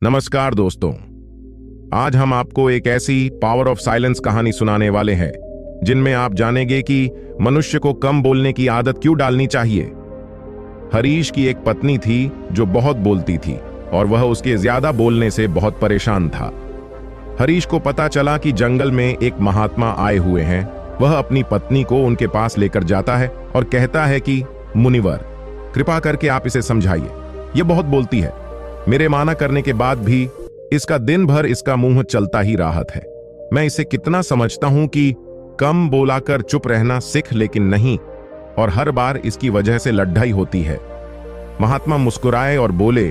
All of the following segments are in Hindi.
नमस्कार दोस्तों। आज हम आपको एक ऐसी पावर ऑफ साइलेंस कहानी सुनाने वाले हैं जिनमें आप जानेंगे कि मनुष्य को कम बोलने की आदत क्यों डालनी चाहिए। हरीश की एक पत्नी थी जो बहुत बोलती थी और वह उसके ज्यादा बोलने से बहुत परेशान था। हरीश को पता चला कि जंगल में एक महात्मा आए हुए हैं। वह अपनी पत्नी को उनके पास लेकर जाता है और कहता है कि मुनिवर, कृपा करके आप इसे समझाइए, यह बहुत बोलती है। मेरे माना करने के बाद भी इसका दिन भर इसका मुंह चलता ही राहत है। मैं इसे कितना समझता हूं कि कम बोलाकर चुप रहना सीख, लेकिन नहीं, और हर बार इसकी वजह से लड़ाई होती है। महात्मा मुस्कुराए और बोले,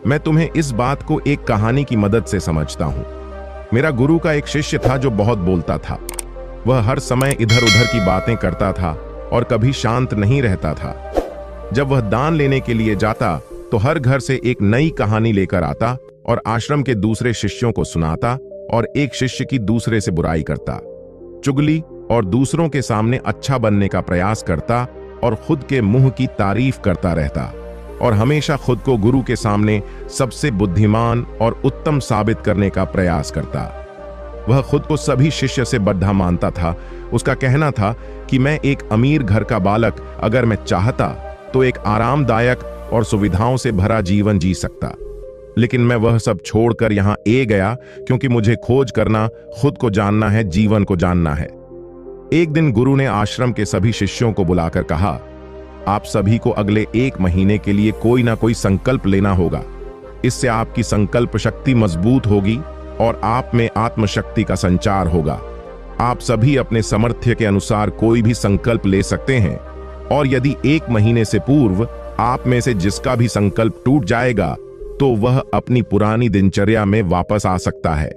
मैं तुम्हें इस बात को एक कहानी की मदद से समझता हूं। मेरा गुरु का एक शिष्य था जो बहुत बोलता था। वह हर समय इधर उधर की बातें करता था और कभी शांत नहीं रहता था। जब वह दान लेने के लिए जाता तो हर घर से एक नई कहानी लेकर आता और आश्रम के दूसरे शिष्यों को सुनाता, और एक शिष्य की दूसरे से बुराई करता, चुगली और दूसरों के सामने अच्छा बनने का प्रयास करता और खुद के मुंह की तारीफ करता रहता, और हमेशा खुद को गुरु के सामने सबसे बुद्धिमान और उत्तम साबित करने का प्रयास करता। वह खुद को सभी शिष्य से बड़ा मानता था। उसका कहना था कि मैं एक अमीर घर का बालक अगर मैं चाहता तो एक आरामदायक और सुविधाओं से भरा जीवन जी सकता, लेकिन मैं वह सब छोड़कर यहां गया क्योंकि मुझे खोज करना, खुद को जानना है, जीवन को जानना है। एक दिन गुरु ने आश्रम के सभी शिष्यों को बुलाकर कहा, आप सभी को अगले 1 महीने के लिए कोई ना कोई संकल्प लेना होगा। इससे आपकी संकल्प शक्ति मजबूत होगी और आप में आत्मशक्ति का संचार होगा। आप सभी अपने सामर्थ्य के अनुसार कोई भी संकल्प ले सकते हैं, और यदि 1 महीने से पूर्व आप में से जिसका भी संकल्प टूट जाएगा तो वह अपनी पुरानी दिनचर्या में वापस आ सकता है।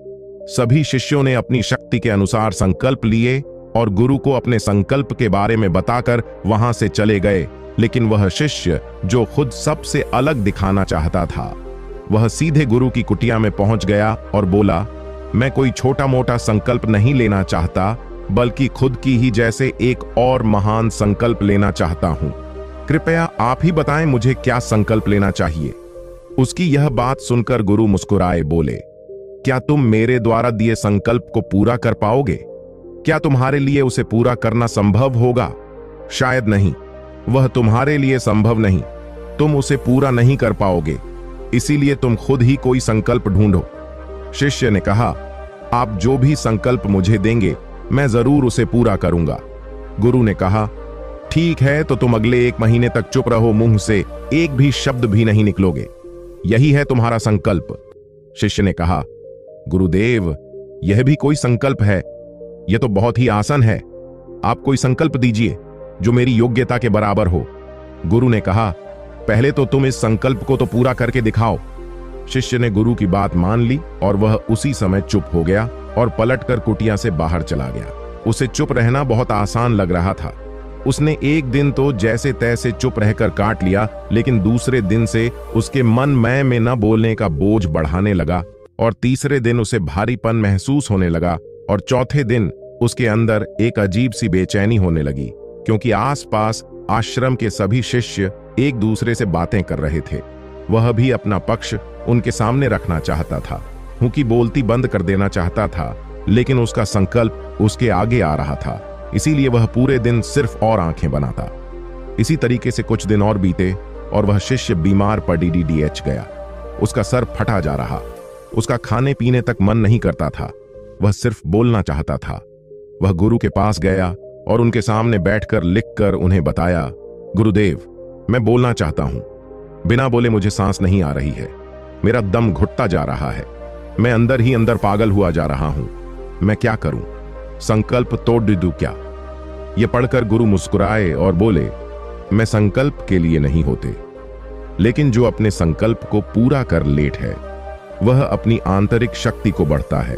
सभी शिष्यों ने अपनी शक्ति के अनुसार संकल्प लिए और गुरु को अपने संकल्प के बारे में बताकर वहां से चले गए। लेकिन वह शिष्य जो खुद सबसे अलग दिखाना चाहता था, वह सीधे गुरु की कुटिया में पहुंच गया और बोला, मैं कोई छोटा मोटा संकल्प नहीं लेना चाहता, बल्कि खुद की ही जैसे एक और महान संकल्प लेना चाहता हूं। कृपया आप ही बताएं मुझे क्या संकल्प लेना चाहिए। उसकी यह बात सुनकर गुरु मुस्कुराए बोले, क्या तुम मेरे द्वारा दिए संकल्प को पूरा कर पाओगे? क्या तुम्हारे लिए उसे पूरा करना संभव होगा? शायद नहीं, वह तुम्हारे लिए संभव नहीं। तुम उसे पूरा नहीं कर पाओगे, इसीलिए तुम खुद ही कोई संकल्प ढूंढो। शिष्य ने कहा, आप जो भी संकल्प मुझे देंगे मैं जरूर उसे पूरा करूंगा। गुरु ने कहा, ठीक है, तो तुम अगले 1 महीने तक चुप रहो, मुंह से एक भी शब्द भी नहीं निकलोगे। यही है तुम्हारा संकल्प। शिष्य ने कहा, गुरुदेव, यह भी कोई संकल्प है? यह तो बहुत ही आसान है। आप कोई संकल्प दीजिए जो मेरी योग्यता के बराबर हो। गुरु ने कहा, पहले तो तुम इस संकल्प को तो पूरा करके दिखाओ। शिष्य ने गुरु की बात मान ली और वह उसी समय चुप हो गया और पलटकर कुटिया से बाहर चला गया। उसे चुप रहना बहुत आसान लग रहा था। उसने एक दिन तो जैसे तैसे चुप रहकर काट लिया, लेकिन दूसरे दिन से उसके मन में न बोलने का बोझ बढ़ाने लगा, और तीसरे दिन उसे भारीपन महसूस होने लगा, और चौथे दिन उसके अंदर एक अजीब सी बेचैनी होने लगी, क्योंकि आसपास आश्रम के सभी शिष्य एक दूसरे से बातें कर रहे थे। वह भी अपना पक्ष उनके सामने रखना चाहता था, क्योंकि बोलती बंद कर देना चाहता था, लेकिन उसका संकल्प उसके आगे आ रहा था, इसीलिए वह पूरे दिन सिर्फ और आंखें बनाता। इसी तरीके से कुछ दिन और बीते और वह शिष्य बीमार पड़ DDH गया। उसका सर फटा जा रहा, उसका खाने पीने तक मन नहीं करता था, वह सिर्फ बोलना चाहता था। वह गुरु के पास गया और उनके सामने बैठकर लिखकर उन्हें बताया, गुरुदेव, मैं बोलना चाहता हूं, बिना बोले मुझे सांस नहीं आ रही है, मेरा दम घुटता जा रहा है, मैं अंदर ही अंदर पागल हुआ जा रहा हूं, मैं क्या करूं? संकल्प तोड़ दूं क्या? यह पढ़कर गुरु मुस्कुराए और बोले, मैं संकल्प के लिए नहीं होते, लेकिन जो अपने संकल्प को पूरा कर लेट है वह अपनी आंतरिक शक्ति को बढ़ता है,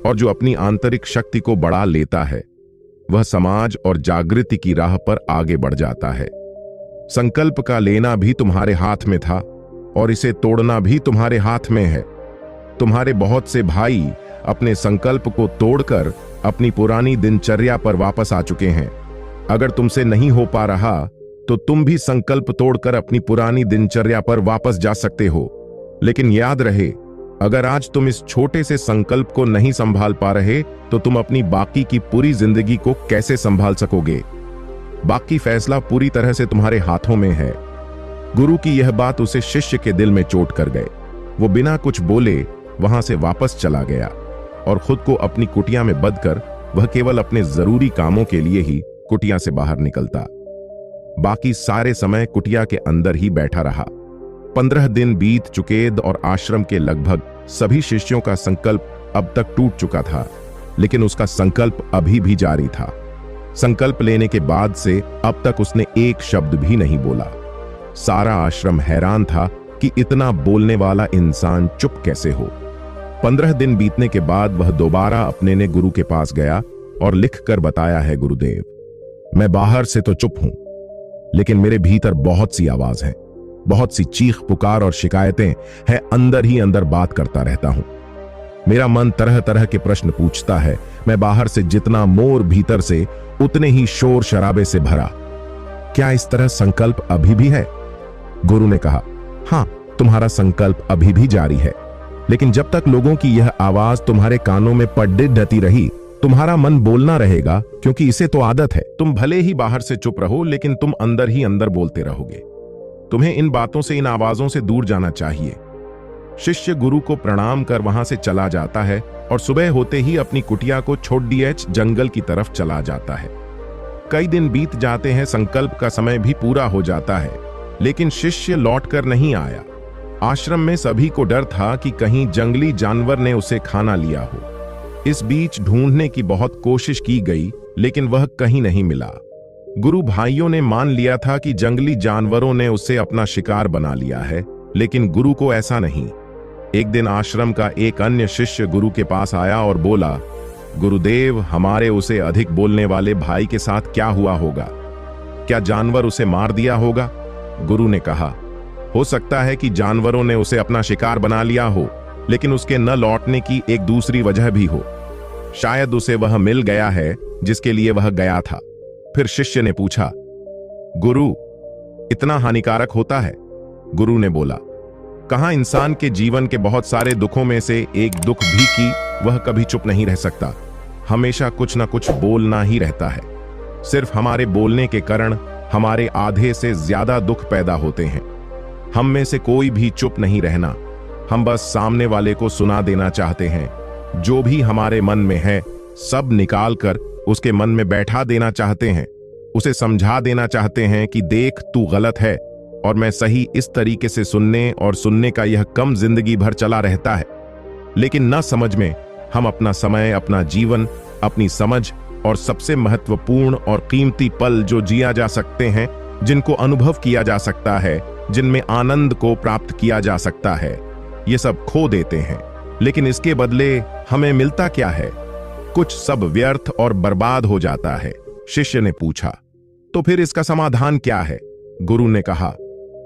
और जो अपनी आंतरिक शक्ति को बढ़ा लेता है वह समाज और जागृति की राह पर आगे बढ़ जाता है। संकल्प का लेना भी तुम्हारे हाथ में था और इसे तोड़ना भी तुम्हारे हाथ में है। तुम्हारे बहुत से भाई अपने संकल्प को तोड़कर अपनी पुरानी दिनचर्या पर वापस आ चुके हैं। अगर तुमसे नहीं हो पा रहा तो तुम भी संकल्प तोड़कर अपनी पुरानी दिनचर्या पर वापस जा सकते हो, लेकिन याद रहे, अगर आज तुम इस छोटे से संकल्प को नहीं संभाल पा रहे तो तुम अपनी बाकी की पूरी जिंदगी को कैसे संभाल सकोगे? बाकी फैसला पूरी तरह से तुम्हारे हाथों में है। गुरु की यह बात उसे शिष्य के दिल में चोट कर गए। वो बिना कुछ बोले वहां से वापस चला गया और खुद को अपनी कुटिया में बंद कर वह केवल अपने जरूरी कामों के लिए ही कुटिया से बाहर निकलता। बाकी सारे समय कुटिया के अंदर ही बैठा रहा। 15 दिन बीत चुके और आश्रम के लगभग सभी शिष्यों का संकल्प अब तक टूट चुका था, लेकिन उसका संकल्प अभी भी जारी था। संकल्प लेने के बाद से अब तक उसने एक शब्द भी नहीं बोला। सारा आश्रम हैरान था कि इतना बोलने वाला इंसान चुप कैसे हो। 15 दिन बीतने के बाद वह दोबारा अपने ने गुरु के पास गया और लिखकर बताया है, गुरुदेव, मैं बाहर से तो चुप हूं, लेकिन मेरे भीतर बहुत सी आवाज है, बहुत सी चीख पुकार और शिकायतें हैं, अंदर ही अंदर बात करता रहता हूं। मेरा मन तरह तरह के प्रश्न पूछता है। मैं बाहर से जितना मोर, भीतर से उतने ही शोर शराबे से भरा। क्या इस तरह संकल्प अभी भी है? गुरु ने कहा, हां, तुम्हारा संकल्प अभी भी जारी है, लेकिन जब तक लोगों की यह आवाज तुम्हारे कानों में पड्डे ढती रही, तुम्हारा मन बोलना रहेगा, क्योंकि इसे तो आदत है। तुम भले ही बाहर से चुप रहो, लेकिन तुम अंदर ही अंदर बोलते रहोगे। तुम्हें इन बातों से, इन आवाजों से दूर जाना चाहिए। शिष्य गुरु को प्रणाम कर वहां से चला जाता है और सुबह होते ही अपनी कुटिया को छोड़ दिए जंगल की तरफ चला जाता है। कई दिन बीत जाते हैं, संकल्प का समय भी पूरा हो जाता है, लेकिन शिष्य लौटकर नहीं आया। आश्रम में सभी को डर था कि कहीं जंगली जानवर ने उसे खाना लिया हो। इस बीच ढूंढने की बहुत कोशिश की गई, लेकिन वह कहीं नहीं मिला। गुरु भाइयों ने मान लिया था कि जंगली जानवरों ने उसे अपना शिकार बना लिया है, लेकिन गुरु को ऐसा नहीं। एक दिन आश्रम का एक अन्य शिष्य गुरु के पास आया और बोला, गुरुदेव, हमारे उसे अधिक बोलने वाले भाई के साथ क्या हुआ होगा? क्या जानवर उसे मार दिया होगा? गुरु ने कहा, हो सकता है कि जानवरों ने उसे अपना शिकार बना लिया हो, लेकिन उसके न लौटने की एक दूसरी वजह भी हो। शायद उसे वह मिल गया है जिसके लिए वह गया था। फिर शिष्य ने पूछा, गुरु, इतना हानिकारक होता है? गुरु ने बोला, कहां इंसान के जीवन के बहुत सारे दुखों में से एक दुख भी कि वह कभी चुप नहीं रह सकता। हमेशा कुछ ना कुछ बोलना ही रहता है। सिर्फ हमारे बोलने के कारण हमारे आधे से ज्यादा दुख पैदा होते हैं। हम में से कोई भी चुप नहीं रहना। हम बस सामने वाले को सुना देना चाहते हैं। जो भी हमारे मन में है सब निकाल कर उसके मन में बैठा देना चाहते हैं। उसे समझा देना चाहते हैं कि देख, तू गलत है और मैं सही। इस तरीके से सुनने और सुनने का यह कम जिंदगी भर चला रहता है, लेकिन न समझ में हम अपना समय, अपना जीवन, अपनी समझ और सबसे महत्वपूर्ण और कीमती पल जो जिया जा सकते हैं, जिनको अनुभव किया जा सकता है, जिनमें आनंद को प्राप्त किया जा सकता है, ये सब खो देते हैं। लेकिन इसके बदले हमें मिलता क्या है? कुछ सब व्यर्थ और बर्बाद हो जाता है। शिष्य ने पूछा, तो फिर इसका समाधान क्या है? गुरु ने कहा,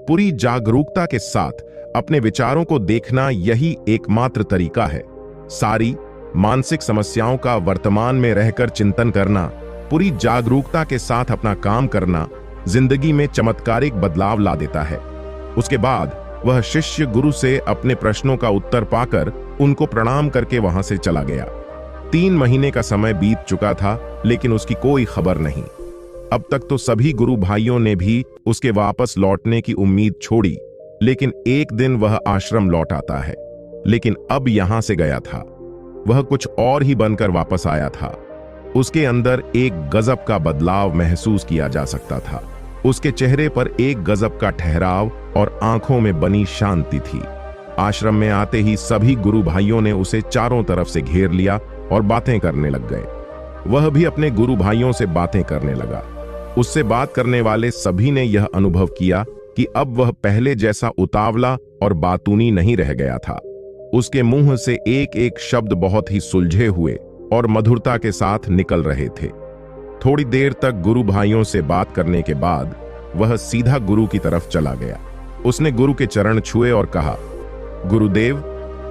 पूरी जागरूकता के साथ अपने विचारों को देखना यही एकमात्र तरीका है। सारी मानसिक समस्याओं का वर्तमान में रहकर चिंतन करना, पूरी जागरूकता के साथ अपना काम करना जिंदगी में चमत्कारिक बदलाव ला देता है। उसके बाद वह शिष्य गुरु से अपने प्रश्नों का उत्तर पाकर उनको प्रणाम करके वहां से चला गया। 3 महीने का समय बीत चुका था, लेकिन उसकी कोई खबर नहीं। अब तक तो सभी गुरु भाइयों ने भी उसके वापस लौटने की उम्मीद छोड़ी, लेकिन एक दिन वह आश्रम लौट आता है। लेकिन अब यहां से गया था, वह कुछ और ही बनकर वापस आया था। उसके अंदर एक गजब का बदलाव महसूस किया जा सकता था। उसके चेहरे पर एक गजब का ठहराव और आंखों में बनी शांति थी। आश्रम में आते ही सभी गुरु भाइयों ने उसे चारों तरफ से घेर लिया और बातें करने लग गए। वह भी अपने गुरु भाइयों से बातें करने लगा। उससे बात करने वाले सभी ने यह अनुभव किया कि अब वह पहले जैसा उतावला और बातूनी नहीं रह गया था। उसके मुंह से एक एक शब्द बहुत ही सुलझे हुए और मधुरता के साथ निकल रहे थे। थोड़ी देर तक गुरु भाइयों से बात करने के बाद वह सीधा गुरु की तरफ चला गया। उसने गुरु के चरण छुए और कहा, गुरुदेव,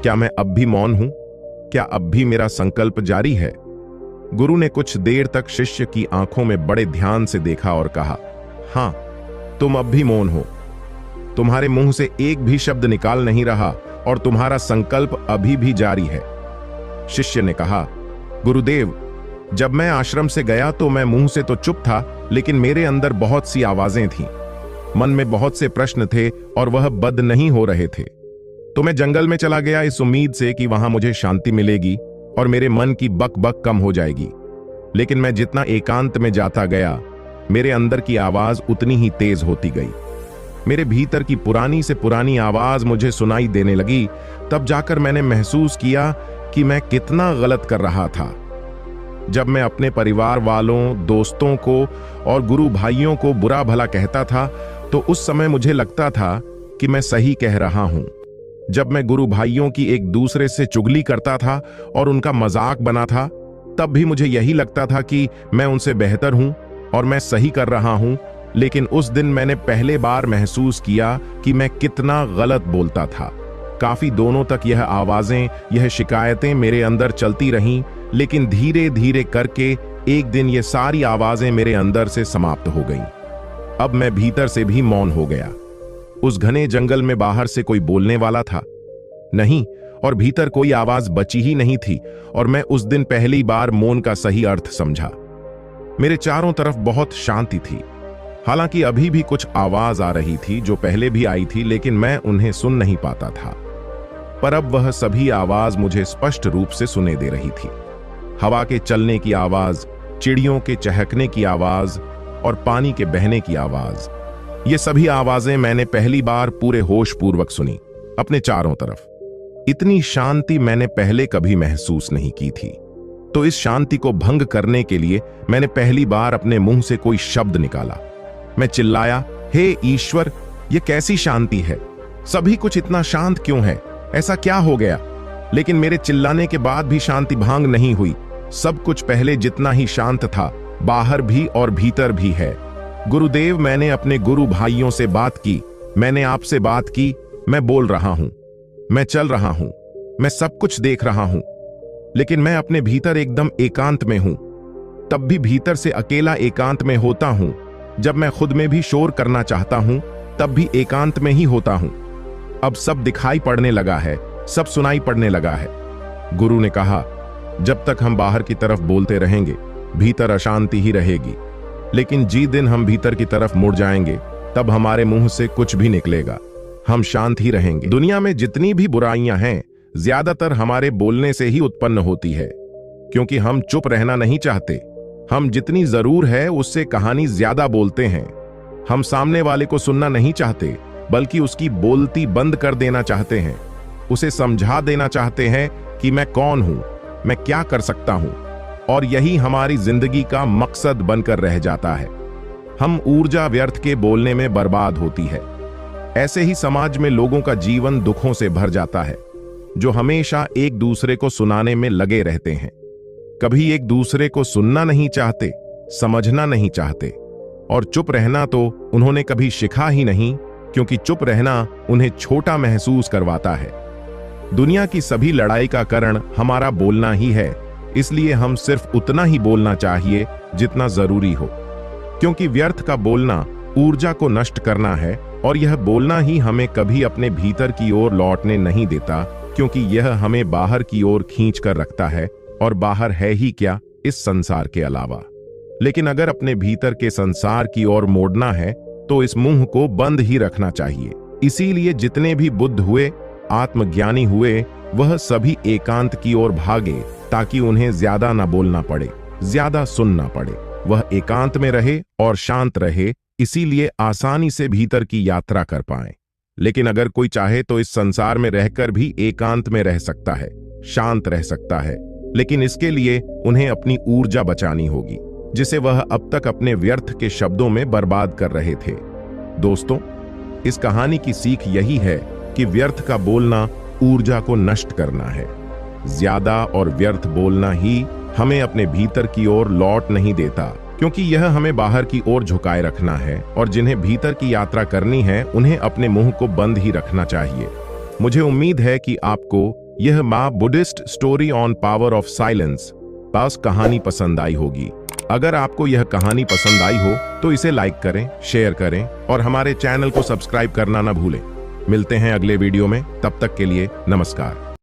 क्या मैं अब भी मौन हूं? क्या अब भी मेरा संकल्प जारी है? गुरु ने कुछ देर तक शिष्य की आंखों में बड़े ध्यान से देखा और कहा, हां, तुम अब भी मौन हो। तुम्हारे मुंह से एक भी शब्द निकाल नहीं रहा और तुम्हारा संकल्प अभी भी जारी है। शिष्य ने कहा, गुरुदेव, जब मैं आश्रम से गया तो मैं मुंह से तो चुप था, लेकिन मेरे अंदर बहुत सी आवाजें थीं। मन में बहुत से प्रश्न थे और वह बंद नहीं हो रहे थे। तो मैं जंगल में चला गया इस उम्मीद से कि वहां मुझे शांति मिलेगी और मेरे मन की बक बक कम हो जाएगी। लेकिन मैं जितना एकांत में जाता गया, मेरे अंदर की आवाज उतनी ही तेज होती गई। मेरे भीतर की पुरानी से पुरानी आवाज मुझे सुनाई देने लगी। तब जाकर मैंने महसूस किया कि मैं कितना गलत कर रहा था। जब मैं अपने परिवार वालों, दोस्तों को और गुरु भाइयों को बुरा भला कहता था, तो उस समय मुझे लगता था कि मैं सही कह रहा हूं। जब मैं गुरु भाइयों की एक दूसरे से चुगली करता था और उनका मजाक बना था, तब भी मुझे यही लगता था कि मैं उनसे बेहतर हूं और मैं सही कर रहा हूं। लेकिन उस दिन मैंने पहले बार महसूस किया कि मैं कितना गलत बोलता था। काफी दिनों तक यह आवाजें, यह शिकायतें मेरे अंदर चलती रहीं, लेकिन धीरे धीरे करके एक दिन ये सारी आवाजें मेरे अंदर से समाप्त हो गईं। अब मैं भीतर से भी मौन हो गया। उस घने जंगल में बाहर से कोई बोलने वाला था नहीं, और भीतर कोई आवाज बची ही नहीं थी। और मैं उस दिन पहली बार मौन का सही अर्थ समझा। मेरे चारों तरफ बहुत शांति थी। हालांकि अभी भी कुछ आवाज आ रही थी जो पहले भी आई थी, लेकिन मैं उन्हें सुन नहीं पाता था। पर अब वह सभी आवाज मुझे स्पष्ट रूप से सुने दे रही थी। हवा के चलने की आवाज, चिड़ियों के चहकने की आवाज और पानी के बहने की आवाज, ये सभी आवाजें मैंने पहली बार पूरे होश पूर्वक सुनी। अपने चारों तरफ इतनी शांति मैंने पहले कभी महसूस नहीं की थी। तो इस शांति को भंग करने के लिए मैंने पहली बार अपने मुंह से कोई शब्द निकाला। मैं चिल्लाया, हे ईश्वर, ये कैसी शांति है? सभी कुछ इतना शांत क्यों है? ऐसा क्या हो गया? लेकिन मेरे चिल्लाने के बाद भी शांति भंग नहीं हुई। सब कुछ पहले जितना ही शांत था, बाहर भी और भीतर भी है। गुरुदेव, मैंने अपने गुरु भाइयों से बात की, मैंने आपसे बात की। मैं बोल रहा हूं, मैं चल रहा हूं, मैं सब कुछ देख रहा हूं, लेकिन मैं अपने भीतर एकदम एकांत में हूं। तब भी भीतर से अकेला एकांत में होता हूं। जब मैं खुद में भी शोर करना चाहता हूं, तब भी एकांत में ही होता हूं। अब सब दिखाई पड़ने लगा है, सब सुनाई पड़ने लगा है। गुरु ने कहा, जब तक हम बाहर की तरफ बोलते रहेंगे, भीतर अशांति ही रहेगी। लेकिन जिस दिन हम भीतर की तरफ मुड़ जाएंगे, तब हमारे मुंह से कुछ भी निकलेगा, हम शांत ही रहेंगे। दुनिया में जितनी भी बुराइयां हैं, ज्यादातर हमारे बोलने से ही उत्पन्न होती है, क्योंकि हम चुप रहना नहीं चाहते। हम जितनी जरूर है उससे कहानी ज्यादा बोलते हैं। हम सामने वाले को सुनना नहीं चाहते, बल्कि उसकी बोलती बंद कर देना चाहते हैं। उसे समझा देना चाहते हैं कि मैं कौन हूं, मैं क्या कर सकता हूं, और यही हमारी जिंदगी का मकसद बनकर रह जाता है। हम ऊर्जा व्यर्थ के बोलने में बर्बाद होती है। ऐसे ही समाज में लोगों का जीवन दुखों से भर जाता है, जो हमेशा एक दूसरे को सुनाने में लगे रहते हैं। कभी एक दूसरे को सुनना नहीं चाहते, समझना नहीं चाहते, और चुप रहना तो उन्होंने कभी सीखा ही नहीं, क्योंकि चुप रहना उन्हें छोटा महसूस करवाता है। दुनिया की सभी लड़ाई का कारण हमारा बोलना ही है, इसलिए हम सिर्फ उतना ही बोलना चाहिए जितना जरूरी हो, क्योंकि व्यर्थ का बोलना ऊर्जा को नष्ट करना है, और यह बोलना ही हमें कभी अपने भीतर की ओर लौटने नहीं देता, क्योंकि यह हमें बाहर की ओर खींच कर रखता है, और बाहर है ही क्या इस संसार के अलावा। लेकिन अगर अपने भीतर के संसार की ओर मोड़ना है, तो इस मुंह को बंद ही रखना चाहिए। इसीलिए जितने भी बुद्ध हुए, आत्मज्ञानी हुए, वह सभी एकांत की ओर भागे, ताकि उन्हें ज्यादा ना बोलना पड़े, ज्यादा सुनना पड़े। वह एकांत में रहे और शांत रहे, इसीलिए आसानी से भीतर की यात्रा कर पाए। लेकिन अगर कोई चाहे तो इस संसार में रहकर भी एकांत में रह सकता है, शांत रह सकता है, लेकिन इसके लिए उन्हें अपनी ऊर्जा बचानी होगी, जिसे वह अब तक अपने व्यर्थ के शब्दों में बर्बाद कर रहे थे। दोस्तों, इस कहानी की सीख यही है कि व्यर्थ का बोलना ऊर्जा को नष्ट करना है। ज्यादा और व्यर्थ बोलना ही हमें अपने भीतर की ओर लौट नहीं देता, क्योंकि यह हमें बाहर की ओर झुकाए रखना है, और जिन्हें भीतर की यात्रा करनी है, उन्हें अपने मुंह को बंद ही रखना चाहिए। मुझे उम्मीद है कि आपको यह माँ Buddhist story on power of silence pass कहानी पसंद आई होगी। अगर आपको यह कहानी पसंद आई हो तो इसे लाइक करें, शेयर करें, और हमारे चैनल को सब्सक्राइब करना ना भूलें। मिलते हैं अगले वीडियो में, तब तक के लिए नमस्कार।